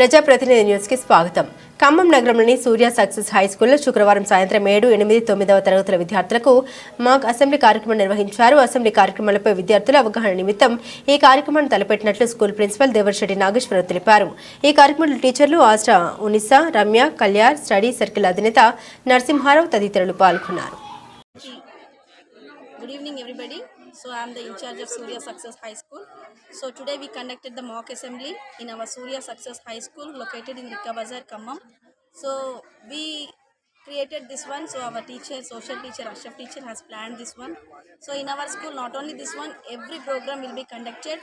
ప్రజాప్రతినిధి న్యూస్కి స్వాగతం. ఖమ్మం నగరంలోని సూర్య సక్సెస్ హై స్కూల్లో శుక్రవారం సాయంత్రం 7, 8, 9వ తరగతుల విద్యార్థులకు మాక్ అసెంబ్లీ కార్యక్రమం నిర్వహించారు. అసెంబ్లీ కార్యక్రమాలపై విద్యార్థుల అవగాహన నిమిత్తం ఈ కార్యక్రమాన్ని తలపెట్టినట్లు స్కూల్ ప్రిన్సిపల్ దేవర్శెట్టి నాగేశ్వరరావు తెలిపారు. ఈ కార్యక్రమంలో టీచర్లు ఆస్ట్రా ఉనిసా, రమ్య, కళ్యాణ్, స్టడీ సర్కిల్ అధినేత నరసింహారావు తదితరులు పాల్గొన్నారు. Good evening everybody. So I am the in charge of Surya Success High School. So today we conducted the mock assembly in our Surya Success High School located in Rikka Bazar, Khammam. So we created this one. So our teacher, social teacher, Ashraf teacher has planned this one. So in our school, not only this one, every program will be conducted.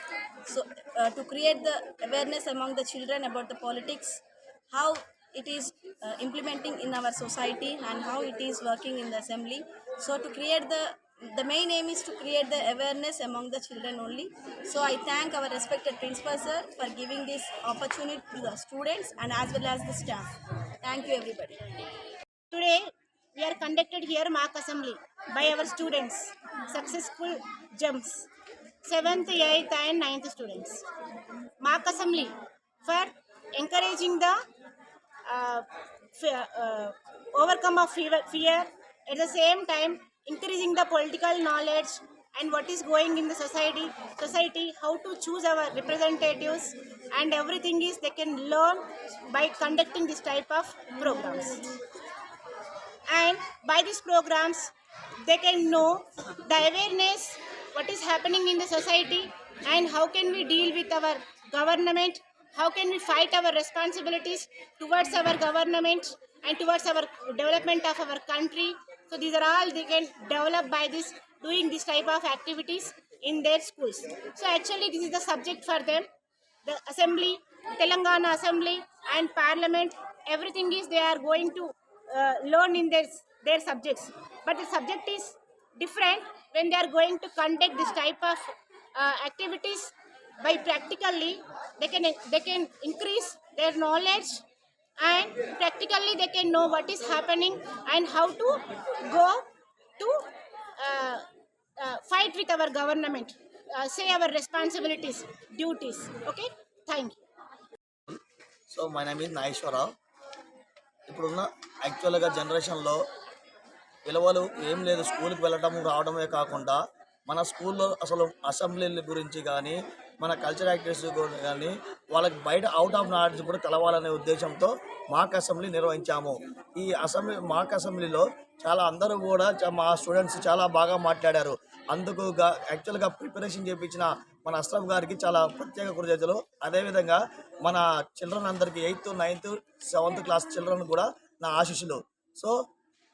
So to create the awareness among the children about the politics, how it is implementing in our society and how it is working in the assembly. So to create the main aim is to create the awareness among the children only. So I thank our respected principal sir for giving this opportunity to the students and as well as the staff. Thank you everybody. Today we are conducted here mock assembly by our students, successful jumps, 7th, 8th and 9th students. Mock assembly for encouraging the overcome of fear, at the same time increasing the political knowledge and what is going in the society, how to choose our representatives, and everything is they can learn by conducting this type of programs. And by these programs they can know the awareness what is happening in the society and how can we deal with our government, how can we fight our responsibilities towards our government and towards our development of our country. So these are all they can develop by this doing this type of activities in their schools. So actually this is the subject for them. The assembly, Telangana assembly and parliament, everything is they are going to learn in their subjects. But the subject is different when they are going to conduct this type of activities by practically they can increase their knowledge and practically they can know what is happening and how to go to fight with our government, say our responsibilities, duties. Okay, thank you. So my name is Naishwarao. ఇప్పుడున్న యాక్చువల్గా జనరేషన్లో పిల్లలు ఏం లేదు, స్కూల్కి వెళ్ళటం రావడమే కాకుండా మన స్కూల్లో అసలు అసెంబ్లీల గురించి కానీ మన కల్చర్ యాక్టివిటీస్ కానీ వాళ్ళకి బయట అవుట్ ఆఫ్ నాలెడ్జ్ కూడా తెలవాలనే ఉద్దేశంతో మాక్ అసెంబ్లీ నిర్వహించాము. ఈ మాక్ అసెంబ్లీలో చాలా అందరూ కూడా మా స్టూడెంట్స్ చాలా బాగా మాట్లాడారు. అందుకు యాక్చువల్గా ప్రిపరేషన్ చేయించిన మన అష్రఫ్ గారికి చాలా ప్రత్యేక కృతజ్ఞతలు. అదేవిధంగా మన చిల్డ్రన్ అందరికీ 8th, 9th, 7th class children కూడా నా ఆశీస్సులు. So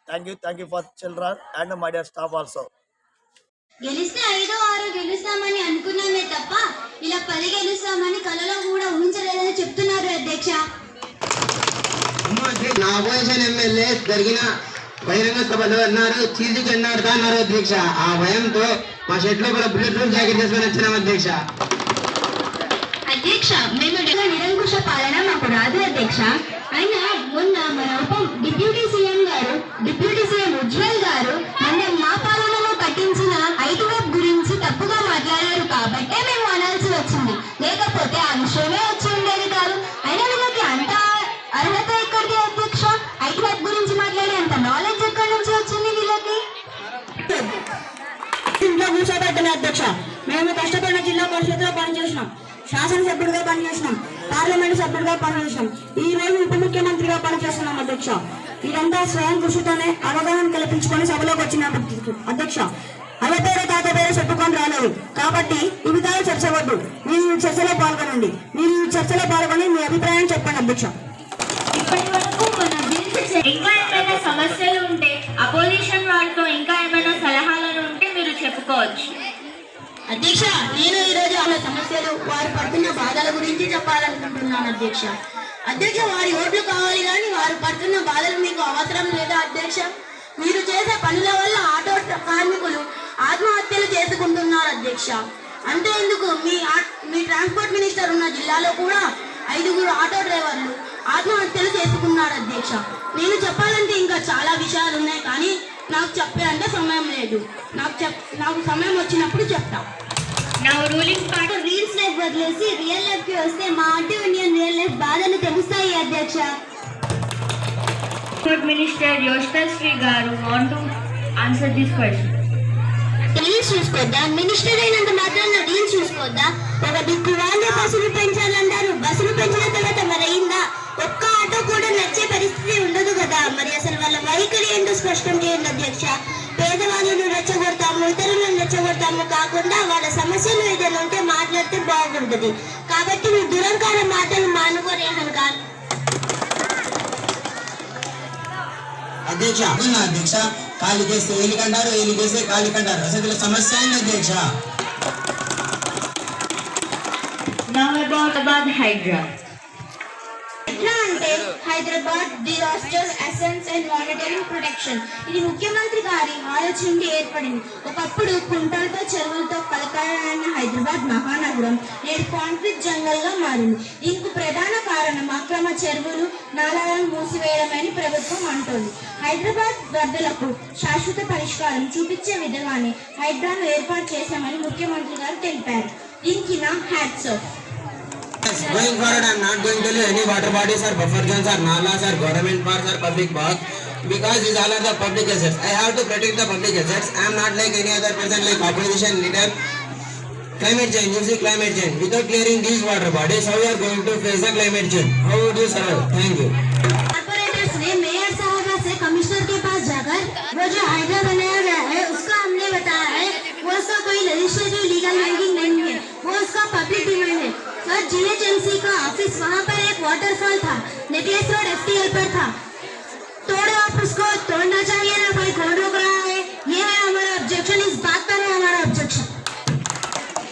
thank you for children and my dear staff also. గెలిస్తే 5, 6 గెలుస్తామని అనుకున్నామే తప్ప ఇలా 10 గెలుస్తామని కలలో కూడా ఊహించలేదని చెప్తున్నారు అధ్యక్ష. నా అపోజిషన్ ఎమ్మెల్యే జరిగిన బహిరంగ సభలో అన్నారు, చీజు చెన్నాడుతా అన్నారు అధ్యక్ష. ఆ భయంతో మా షెట్లో కూడా బుల్లెట్ ప్రూఫ్ జాకెట్ చేసుకొని వచ్చినాం అధ్యక్ష. అధ్యక్ష మేము నిరంకుశ పాలన మాకు రాదు అధ్యక్ష. అయినా మొన్న మన డిప్యూటీ సీఎం ఉజ్వల్ గారు మొన్న మా పాలనలో కట్టించిన 5 వెబ్ గురించి తప్పుగా మాట్లాడారు కాబట్టే మేము అనాల్సి వచ్చింది, లేకపోతే ఆ విషయమే వచ్చి ఉండేది కాదు. అయినా వీళ్ళకి అంత అర్హత ఎక్కడిది అధ్యక్ష? 5 వెబ్ గురించి మాట్లాడే అంత నాలెడ్జ్ ఎక్కడి నుంచి వచ్చింది వీళ్ళకి? ఇంట్లో కూర్చోబెట్టిన అధ్యక్ష. మేము కష్టపడిన జిల్లా పరిషత్లో పనిచేసినాం, శాసనసభ్యుడిగా పనిచేసినాం, పార్లమెంట్ సభ్యుడిగా పనిచేసినాం, ఈ రోజు ఉప ముఖ్యమంత్రిగా పనిచేస్తున్నాం అధ్యక్ష. ఇదంతా స్వయం కృషితోనే అవగాహన కల్పించుకొని సభలోకి వచ్చిన అధ్యక్ష. అవ్వపేరు తాతపేరు చెప్పుకొని రాలేదు కాబట్టి వివిధాలు చర్చ వద్దు. మీరు చర్చలో పాల్గొనండి. మీ అభిప్రాయం చెప్పండి అధ్యక్ష. ఇప్పటి వరకు మన ఇంకా ఏమైనా సమస్యలు ఉంటే అపోజిషన్ వాళ్ళతో ఇంకా ఏమైనా సలహాలు ఉంటే మీరు చెప్పుకోవచ్చు. అధ్యక్ష, నేను ఈరోజు వాళ్ళ సమస్యలు, వారు పడుతున్న బాధల గురించి చెప్పాలనుకుంటున్నాను అధ్యక్ష. వారి ఓట్లు కావాలి కానీ వారు పడుతున్న బాధలు మీకు అవసరం లేదా అధ్యక్ష? మీరు చేసే పనుల వల్ల ఆటో కార్మికులు ఆత్మహత్యలు చేసుకుంటున్నారు అధ్యక్ష. అంతే ఎందుకు, మీ ట్రాన్స్పోర్ట్ మినిస్టర్ ఉన్న జిల్లాలో కూడా 5 ఆటో డ్రైవర్లు ఆత్మహత్యలు చేసుకున్నారు అధ్యక్ష. నేను చెప్పాలంటే ఇంకా చాలా విషయాలు ఉన్నాయి కానీ నాకు చెప్పే అంటే సమయం లేదు. నాకు సమయం వచ్చినప్పుడు చెప్తా. Now ruling party reels life వదిలేసి రియల్ లైఫ్ కి వస్తే మా ఆటో యూనియన్ రియల్ లైఫ్ బాధలు తెలుస్తాయి అధ్యక్ష. Minister Yoshpal Sri Garu want to answer this question. Reels చూసుకోద్దా? మినిస్టర్ అయినంత మాత్రాన రీల్స్ చూసుకోద్దా? ఒక దిక్కు వాళ్ళే బస్సులు పెంచాలంటారు, బస్సులు పెంచిన తర్వాత మరి అయిందా? ఒక్క ఆటో కూడా నచ్చే పరిస్థితి ఉండదు కదా. మరి అసలు వాళ్ళ వైఖరి ఏంటో స్పష్టం చేయండి అధ్యక్ష. పేదవాళ్ళను రెచ్చగొడతాము, ఇతరులను రెచ్చగొడతాము కాకుండా వాళ్ళ సమస్యలు ఏదైనా ఉంటే మాట్లాడితే బాగుంటుంది. కాబట్టి మీరు దురంకార మాటలు మానుకోరేహన్ కాదు అధ్యక్ష. అధ్యక్ష ఖాళీ చేస్తే ఏలికంటారు, ఏలి చేస్తే ఖాళీ కంటారు. అసలు సమస్య ఏంటి అధ్యక్ష? Now about Hydra. ఎట్లా అంటే Hyderabad disaster assets and monitoring protection ఇది ముఖ్యమంత్రి గారి ఆలోచనకి ఏర్పడింది. ఒకప్పుడు కుంటలతో చెరువులతో కలకాలన్న హైదరాబాద్ మహానగరం నేడు కాంక్రీట్ జంగల్గా మారింది. దీనికి ప్రధాన కారణం అక్రమ చెరువులు, నాలాలను మూసివేయడమని ప్రభుత్వం అంటోంది. హైదరాబాద్ వరదలకు శాశ్వత పరిష్కారం చూపించే విధంగానే హైడ్రాను ఏర్పాటు చేశామని ముఖ్యమంత్రి గారు తెలిపారు. దీనికి నా hats off. Going forward, I am not going to leave any water bodies or buffer zones or nalas or government parks or public parks because these all are the public assets. I have to protect the public assets. I am not like any other person like opposition leader. Climate change, you see climate change. Without clearing these water bodies, how you are going to face the climate change? How would you survive? Thank you. Corporators ने mayor साहब से commissioner के पास जाकर वो जो hydra बनाया गया है उसका हमने बताया है वो उसका कोई लेजिस्लेटिव लीगल रैंकिंग नहीं है, वो उसका पब्लिक डिमांड है. सर जीएचएमसी का ऑफिस वहाँ पर एक वाटरफॉल था, नेकलेस रोड एफटीएल पर था. तोड़ो आप उसको, तोड़ना चाहिए ना भाई, कौन रोक रहा है? ये है हमारा ऑब्जेक्शन, इस बात पर है हमारा objection.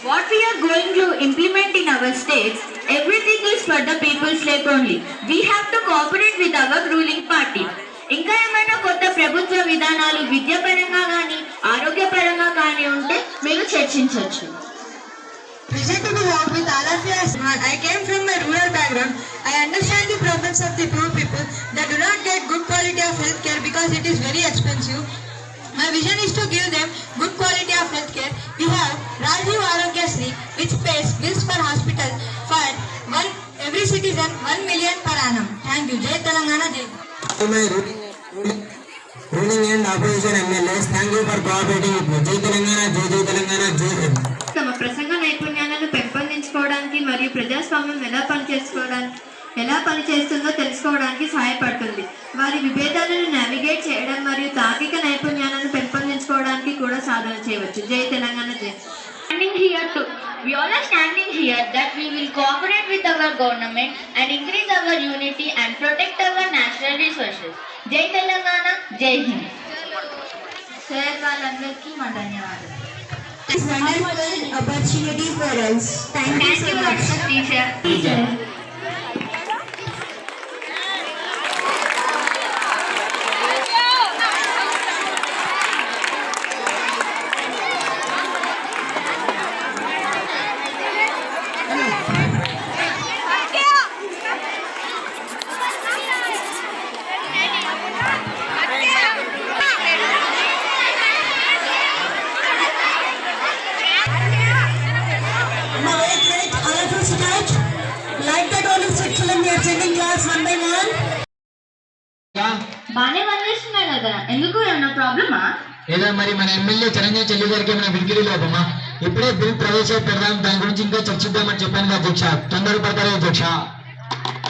What we are going to implement in our states, everything is for the people's sake only. We have to cooperate with our ruling party. ఇంకా ఏమైనా కొత్త ప్రభుత్వ విధానాలు విద్యాపరంగా కానీ ఆరోగ్యపరంగా కానీ ఉంటే మీరు చర్చించవచ్చు. Pleasure to be walk with all of you. I came from a rural background. I understand the problems of the poor people that do not get good quality of health care because it is very expensive. My vision is to give them good quality of health care. We have Rajiv Arogyasri, which pays bills for hospital for every citizen 1 million per annum. Thank you. Jai Telangana, Jai. My ruling and opposition MLAs, thank you for cooperating with me. Jai Telangana, Jai Jai Telangana, Jai Hind. తమ ప్రసంగ నైపుణ్యాలను పెంపొందించుకోవడానికి మరియు ప్రజాస్వామ్యం ఎలా పనిచేస్తుందో తెలుసుకోవడానికి సహాయపడుతుంది. వారి విభేదాలను నావిగేట్ చేయడం మరియు తార్కిక నైపుణ్యాలను పెంపొందించుకోవడానికి కూడా సాధన చేయవచ్చు. జై తెలంగాణ, జై. We all are standing here that we will cooperate with our government and increase our unity and protect our natural resources. జై తెలంగాణ, జై హింద్. సార్ వాళ్ళందరికీ మా ధన్యవాదాలు. It's wonderful opportunity for us. Thank you so much. Teacher. బానే వదిలేస్తున్నాయి కదా, ఎందుకు ఏమన్నా ప్రాబ్లమా? లేదా మరి మన ఎమ్మెల్యే చిరంజీవి చెల్లి గారికి ఏమైనా విడిగిరి లోపమా? ఇప్పుడే బిల్ ప్రవేశపెడదాం, దాని గురించి ఇంకా చర్చిద్దామని చెప్పాను అధ్యక్ష. తొందరపడతారు అధ్యక్ష.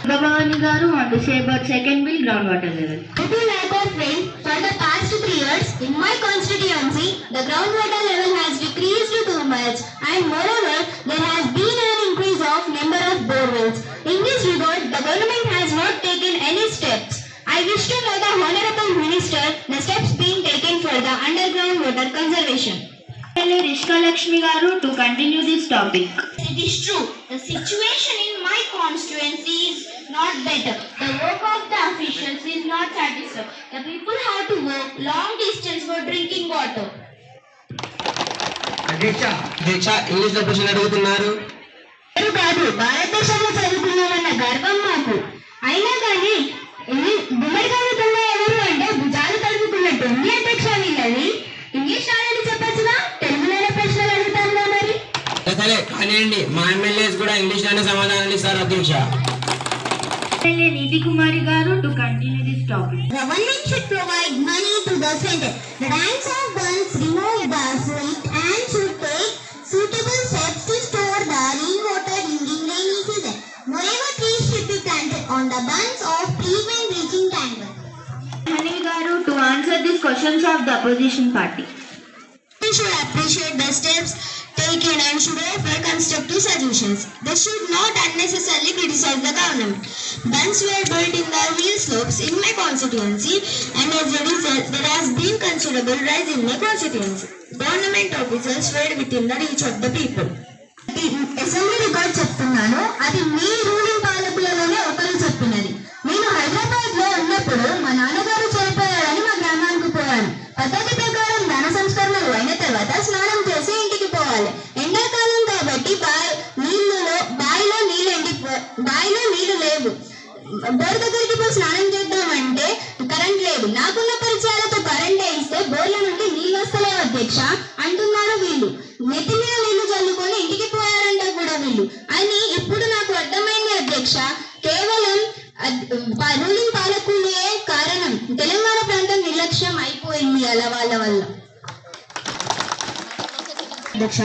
Bhavani garu want to say about second bill groundwater level. Due to lack of rain for the past 3 years in my constituency, the groundwater level has decreased too much, and moreover, there has been an increase of number of borewells. In this regard, the government has not taken any steps. I wish to know the Honorable Minister the steps being taken for the underground water conservation. Rishka Lakshmi garu to continue this topic. It is true, the situation in my constituency is not better. The work of the officials is not satisfied. The people have to walk long distance for drinking water. అధ్యక్ష English లో ప్రశ్న అడుగుతున్నారు. కాదు, భారతదేశంలో చదువుకున్నామన్న గర్వం మాకు. అయినా కానీ గుమ్మడికాయలుతున్నా ఎవరు అంటే భుజాలు తడుపుకున్నట్టు ఉంది అధ్యక్ష వీళ్ళని. ఇంగ్లీష్ రాదని చెప్పచ్చుగా, తెలుగులోనే ప్రశ్నలు అడుగుతాను మరి. గత కానివ్వండి మా ఎమ్మెల్యేస్ కూడా ఇంగ్లీష్లోనే సమాధానాలు ఇస్తారు అధ్యక్ష. ఎమ్మెల్యే నీతి కుమారి గారు to continue this topic. Government should provide money to the center. The ranks of ones remove the sweat and should take suitable steps to store the rainwater during rainy season. Moreover, trees should be planted on the banks of trees when reaching tangle. Anil garu to answer these questions of the opposition party. We should appreciate the steps taken and should offer constructive solutions. They should not unnecessarily criticize the government. Banks were built in the real slopes in my constituency, and as a result, there has been considerable rise in my constituency. Government officers were within the reach of the people. Assembly record చెప్తున్నాను, అది మీ ruling పాలకులలోనే ఒకరు చెప్పినది. నేను హైదరాబాద్ లో ఉన్నప్పుడు మా నాన్నగారు చనిపోయారని మా గ్రామానికి పోయాను. పద్ధతి ప్రకారం దాన సంస్కరణలు అయిన తర్వాత స్నానం చేసి ఇంటికి పోవాలి. ఎండాకాలం కాబట్టి బావిలో నీళ్లు లేవు. బోర్ దగ్గరికి పోయి స్నానం చేద్దామంటే కరెంట్ లేదు. నాకున్న పరిచయాలతో కరెంట్ వేయిస్తే బోర్ల నుండి నీళ్ళు వస్తలేవు అధ్యక్ష అంటున్నారు వీళ్ళు. నెత్తి మీద నీళ్లు చల్లుకొని ఇంటికి పోయారంట కూడా వీళ్ళు అని ఇప్పుడు నాకు అర్థమైంది అధ్యక్ష. కేవలం రూలింగ్ పాలకులే కారణం. తెలంగాణ ప్రాంతం నిర్లక్ష్యం అయిపోయింది అలా వాళ్ళ వల్ల. అధ్యక్ష,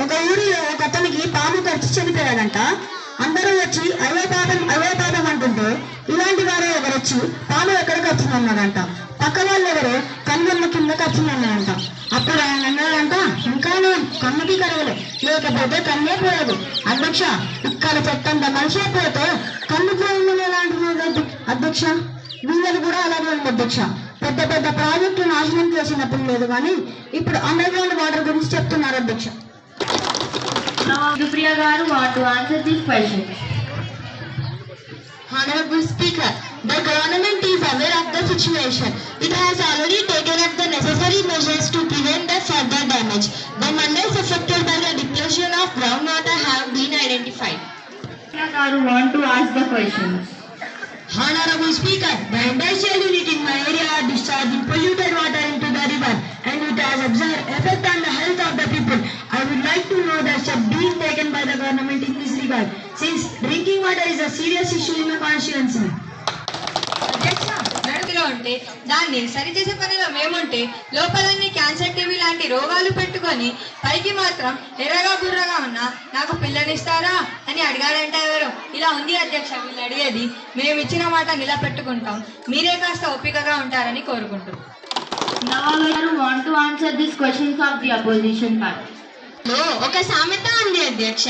ఒక ఊరిలో ఒక అతనికి పాము ఖర్చు చనిపోయాడంట. అందరూ వచ్చి అయ్యో పాపం అంటుంటే ఇలాంటి వారు ఎవరు వచ్చి పాము ఎక్కడ ఖర్చున్నారంట. పక్క వాళ్ళు ఎవరు కన్నుల కింద ఖర్చున్నారంట. అప్పుడు ఆయన అన్నాడంట, ఇంకా కన్నుకి కరగదు, లేకపోతే కన్నే పోయదు. అధ్యక్ష, ఇక్కడ చెత్తంత మనిషి పోతే కన్ను పోయిందని ఎలా అంటున్నారు అధ్యక్ష? వీళ్ళది కూడా అలాగే ఉంది అధ్యక్ష. పెద్ద పెద్ద ప్రాజెక్టు నాశనం చేసినప్పుడు లేదు, కానీ ఇప్పుడు అండర్ గ్రౌండ్ వాటర్ గురించి చెప్తున్నారు అధ్యక్ష. Now Supriya garu want to answer these questions. Honorable Speaker, the government is aware of the situation. It has already taken up the necessary measures to prevent the further damage. The mandals affected by the depletion of groundwater have been identified. Supriya garu want to ask the questions. Honorable Speaker, the industrial unit in my area are discharging polluted water into the river, and it has observed effect on the health of the people. I would like to know the steps being taken by the government in this regard, since drinking water is a serious issue in my constituency. అధ్యక్ష, నడుగులో ఉంటే దాన్ని సరిచేసే పనిలో మేముంటే లోపలన్నీ cancer TV లాంటి రోగాలు పెట్టుకొని పైకి మాత్రం ఎర్రగా బుర్రగా ఉన్నా నాకు పిల్లనిస్తారా అని అడిగాడంట ఎవరు. ఇలా ఉంది అధ్యక్ష వీళ్ళు అడిగేది. మేము ఇచ్చిన మాట నిలబెట్టుకుంటాం, మీరే కాస్త ఓపికగా ఉంటారని కోరుకుంటున్నాం. Now I want to answer these questions of the opposition party. ఒక సామెత ఉంది అధ్యక్ష,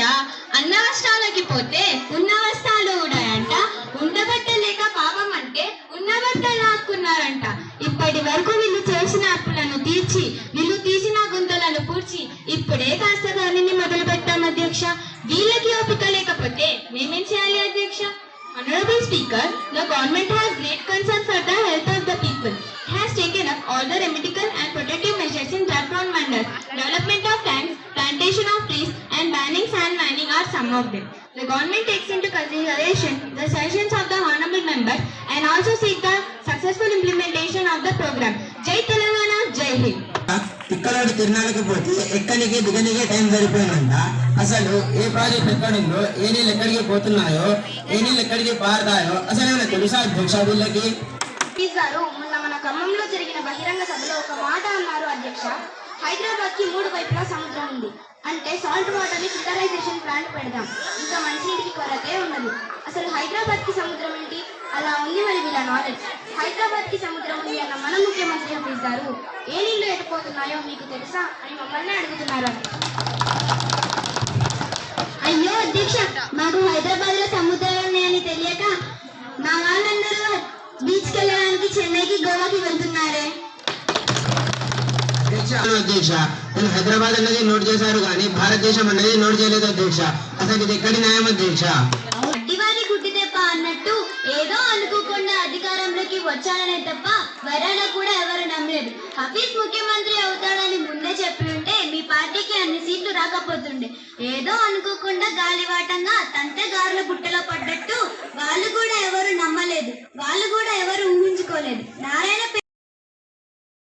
అన్న వస్త్రాలకి పోతే ఉన్న వస్త్రాలు ఉన్నాయంట, ఉండబట్టలేక పాపం అంటే ఉన్న బట్టలు లాక్కున్నారంట. ఇప్పటి వరకు వీళ్ళు చేసిన అప్పులను తీర్చి వీళ్ళు తీసిన గుంతలను పూడ్చి ఇప్పుడే కాస్త దానిని మొదలు పెట్టాం అధ్యక్ష. వీళ్ళకి ఓపిక లేకపోతే మేమేం చేయాలి అధ్యక్ష? Honorable Speaker, the government has great concern for the health of the people. It has taken up all the remedial and protective measures in draft-bound mandals. Development of tanks, plantation of trees, and banning sand mining are some of them. The government takes into consideration the suggestions of the honorable members and also seek the successful implementation of the program. Jai Telangana, Jai Hind. తిక్కలాడి తిరణాలకి పోతే ఎక్కడికి దిగనికే time సరిపోయిందంట. అసలు ఏ project ఎక్కడుందో, ఏ నీళ్ళు ఎక్కడికి పోతున్నాయో, ఏ నీళ్ళు ఎక్కడికి పారుతాయో అసలు ఏమైనా తెలుసా అధ్యక్ష వీళ్ళకి? గారు మొన్న మన ఖమ్మంలో జరిగిన బహిరంగ సభలో ఒక మాట అన్నారు అధ్యక్ష. హైదరాబాద్ కి 3 వైపులా సముద్రం ఉంది, అంటే సాల్ట్ వాటర్ ని ఫిల్టరైజేషన్ ప్లాంట్ పెడదాం, ఇంకా మంచినీటికి కొరతే ఉండదు. అసలు హైదరాబాద్ కి సముద్రం ఏంటి? అలా ఉంది మరి వీళ్ళ నాలెడ్జ్. హైదరాబాద్ కి సముద్రం ఉంది అన్న మన ముఖ్యమంత్రి ఆఫీస్ గారు ఏ నీళ్లు ఎటుపోతున్నాయో మీకు తెలుసా అని మమ్మల్ని అడుగుతున్నారు. అయ్యో అధ్యక్ష, మాకు హైదరాబాద్ లో సముద్రాలు ఉన్నాయని తెలియక మా వాళ్ళందరూ బీచ్కి వెళ్ళడానికి చెన్నైకి గోవాకి వెళ్తున్నారే. అధ్యక్ష, నేను హైదరాబాద్ అన్నది నోట్ చేశారు కానీ భారతదేశం అన్నది నోట్ చేయలేదు అధ్యక్ష. అసలు ఇది ఎక్కడి న్యాయం అధ్యక్ష? అడ్డివారి గుడ్డి తెప్ప అన్నట్టు ఏదో అనుకోకుండా అధికారంలోకి వచ్చాడనే తప్ప వరాడా కూడా ఎవరు నమ్మలేదు. హఫీజ్ ముఖ్యమంత్రి అవుతాడని ముందే చెప్పి ఉంటే మీ పార్టీకి అన్ని సీట్లు రాకపోతుండే. ఏదో అనుకోకుండా గాలివాటంగా తంతే గారుల బుట్టలో పడ్డట్టు వాళ్ళు కూడా ఎవరు నమ్మలేదు, వాళ్ళు కూడా ఎవరు ఊహించుకోలేదు. Narayana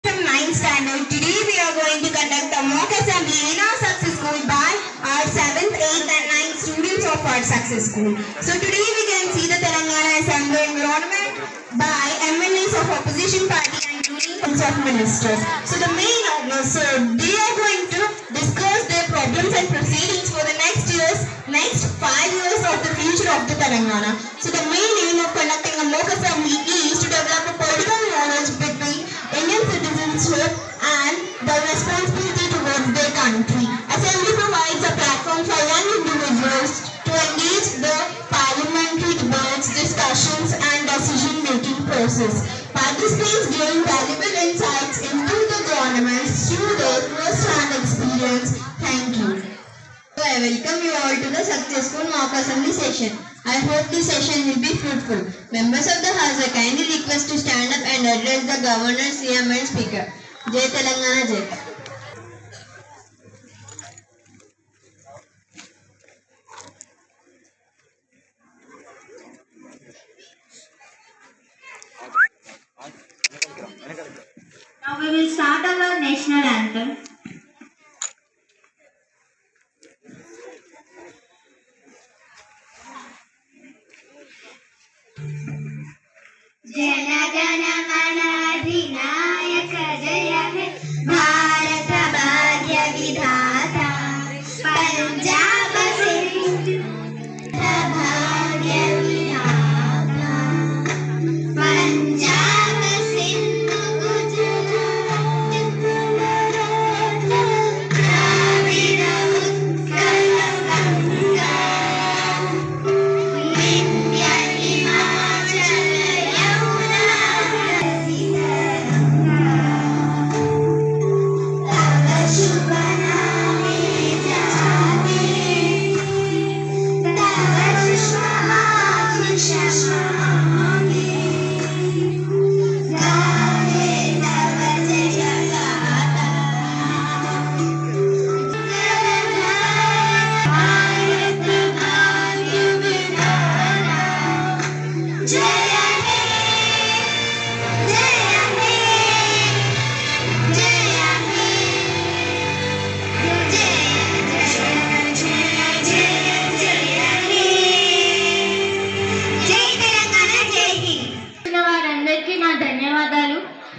9th standard. Today we are going to conduct a mock assembly in our success school by our 7th, 8th and 9th students of our success school. So today we can see the Telangana Assembly environment by MLAs of opposition party and unions of ministers. So they are going to discuss their problems and proceedings for the next 5 years of the future of the Telangana. So the main aim of conducting a mock assembly is to develop a political knowledge between Indian citizenship and the responsibility towards their country. Assembly provides a platform for young individuals to engage the parliamentary debates, discussions and decision-making process. Participants gain valuable insights into the government through their first-hand experience. Thank you. So I welcome you all to the successful mock assembly session. I hope this session will be fruitful. Members of the House are kindly request to stand up and address the Governor, CM and Speaker. Jai Telangana Jai. Now we will start our national anthem. Jana Mana Adhinayaka Jaya He Bharata Bhagya Vidhata Punjab Sindh Bhagya Vidhata Punjab Sindh Gujarat Dravida Utkala Ganga Vindhya Himachal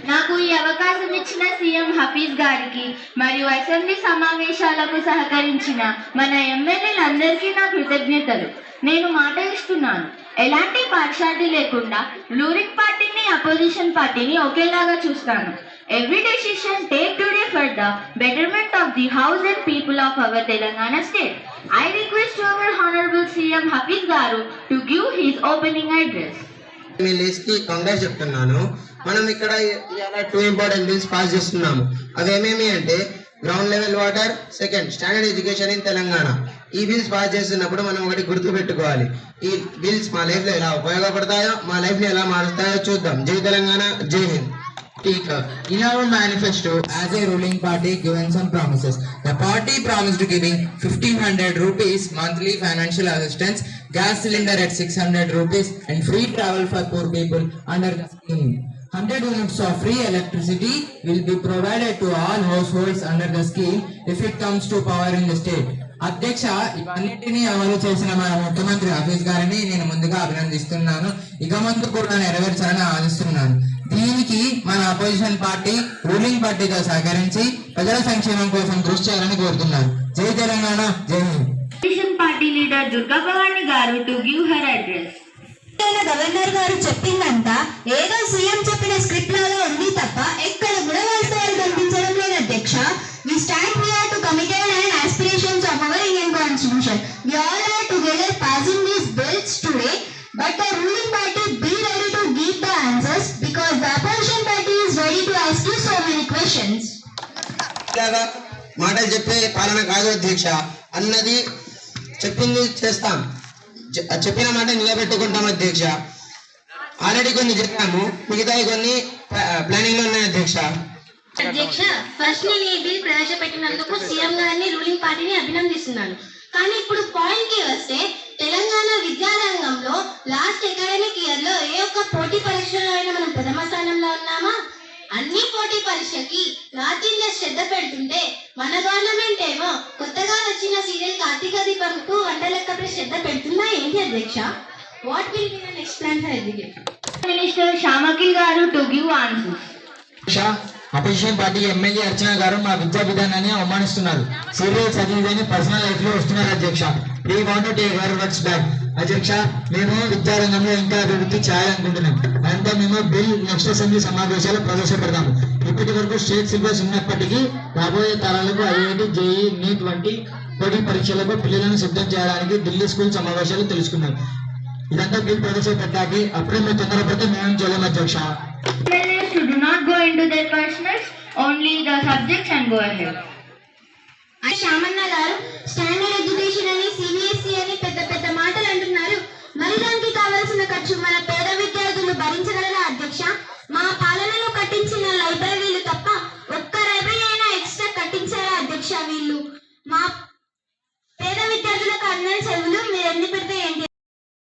నాకు ఈ అవకాశం ఇచ్చిన CM Hafeez గారికి మరియు assembly సమావేశాలకు సహకరించిన మన ఎమ్మెల్యేలందరికీ నా కృతజ్ఞతలు. నేను మాట ఇస్తున్నాను, ఎలాంటి పార్షాలిటీ లేకుండా రూలింగ్ పార్టీని అపోజిషన్ పార్టీని ఒకేలాగా చూస్తాను. Every decision take today for the betterment of the house and people of our Telangana state. I request our Honorable CM Hafiz Garu to give his opening address. కి కాంగ్రెస్ చెప్తున్నాను. మనం ఇక్కడ ఇవాళ 2 ఇంపార్టెంట్ బిల్స్ పాస్ చేస్తున్నాము. అవి ఏమేమి అంటే ground level water, second standard education in Telangana. ఈ బిల్స్ పాస్ చేస్తున్నప్పుడు మనం ఒకటి గుర్తు పెట్టుకోవాలి, ఈ బిల్స్ మా లైఫ్ లో ఎలా ఉపయోగపడతాయో, మా లైఫ్ ని ఎలా మారుస్తాయో చూద్దాం. జై తెలంగాణ, జై Hind. In our manifesto, as a ruling party, given some promises. The party promised giving 1,500 rupees monthly financial assistance, gas cylinder at 600 rupees, and free travel for poor people under the scheme. 100 units of free electricity will be provided to all households under the scheme if it comes to power in the state. అధ్యక్ష, ఇవన్నిటినీ అమలు చేసిన మన ముఖ్యమంత్రి హఫీజ్ గారిని నేను ముందుగా అభినందిస్తున్నాను. ఇక ముందు కూడా నెరవేర్చాలని ఆశిస్తున్నాను. దీనికి మన అపోజిషన్ పార్టీ రూలింగ్ పార్టీతో సహకరించి ప్రజల సంక్షేమం కోసం కృషి చేయాలని కోరుతున్నాను. జై తెలంగాణ, జై Hind. Opposition party leader Durga Bhavani గారు to give her address. Governor గారు చెప్పిందంతా ఏదో సీఎం చెప్పిన స్క్రిప్ట్ లాగా ఉంది తప్ప ఎక్కడ కూడా వాస్తవాలు కనిపించడం లేదు అధ్యక్ష. We stand here to committed and aspirations of our Indian Constitution. We all are together passing these bills today, but the ruling party be ready to give the answers because the opposition party is ready to ask you so many questions. మాటలు చెప్పే పాలన కాదు అధ్యక్ష, అన్నది చెప్పింది చేస్తాం, చెప్పిన మాట నిలబెట్టుకుంటాం అధ్యక్ష. ఆల్రెడీ కొన్ని చెప్పాము, మిగతా కొన్ని ప్లానింగ్ లో ఉన్నాయి అధ్యక్ష. అధ్యక్ష, ఫస్ట్ నేను ఈ బిల్ ప్రవేశపెట్టినందుకు సీఎం గారిని రూలింగ్ పార్టీని అభినందిస్తున్నాను. కానీ ఇప్పుడు పాయింట్ కి వస్తే తెలంగాణ విద్యారంగంలో లాస్ట్ అకాడమిక్ ఇయర్ లో ఏ ఒక్క పోటీ పరీక్షలో అయినా మనం ప్రథమ స్థానంలో ఉన్నామా? అన్ని పోటీ పరీక్షకి నార్త్ ఇండియా శ్రద్ధ పెడుతుంటే మన గవర్నమెంట్ ఏమో కొత్తగా వచ్చిన వచ్చిన సీరియల్ కార్తీక దీపంకు వంట లెక్కపై శ్రద్ధ పెడుతుందా ఏంటి అధ్యక్ష? What will be the next plan for education? Minister షామకిల్ గారు to give answers. Opposition party MLA Archana గారు మా విద్యా విధానాన్ని అవమానిస్తున్నారు. సీరియల్ చదివిదని పర్సనల్ లైఫ్ లో వస్తున్నారు అధ్యక్ష. We want to take our words back. అధ్యక్ష, మేము విద్యారంగంలో ఇంకా అభివృద్ధి చేయాలనుకుంటున్నాం. దాంతో మేము బిల్ నెక్స్ట్ అసెంబ్లీ సమావేశాలు ప్రవేశపెడతాము. ఇప్పటి వరకు స్టేట్ సిలబస్ ఉన్నప్పటికీ రాబోయే తరాలకు ఐఐటి, జేఈ, నీట్ వంటి పోటీ పరీక్షలకు పిల్లలను సిద్ధం చేయడానికి ఢిల్లీ స్కూల్ సమావేశాలు తెలుసుకున్నాం. ఇదంతా బిల్ ప్రవేశపెట్టాకి అప్పుడే మేము తొందరపడితే మేము చేయలేము అధ్యక్ష. Do not go into their personals, only the subjects and go ahead. శ్యామన్న గారు స్టాండర్డ్ ఎడ్యుకేషన్ అని సిబిఎస్ఈ అని పెద్ద పెద్ద మాటలు అంటున్నారు. మరి దానికి కావాల్సిన ఖర్చు మన పేద విద్యార్థులు భరించగలరా అధ్యక్ష? మా పాలనలో కట్టించిన లైబ్రరీలు తప్ప ఒక్క లైబ్రరీ అయినా ఎక్స్ట్రా కట్టించారా అధ్యక్ష? వీళ్ళు మా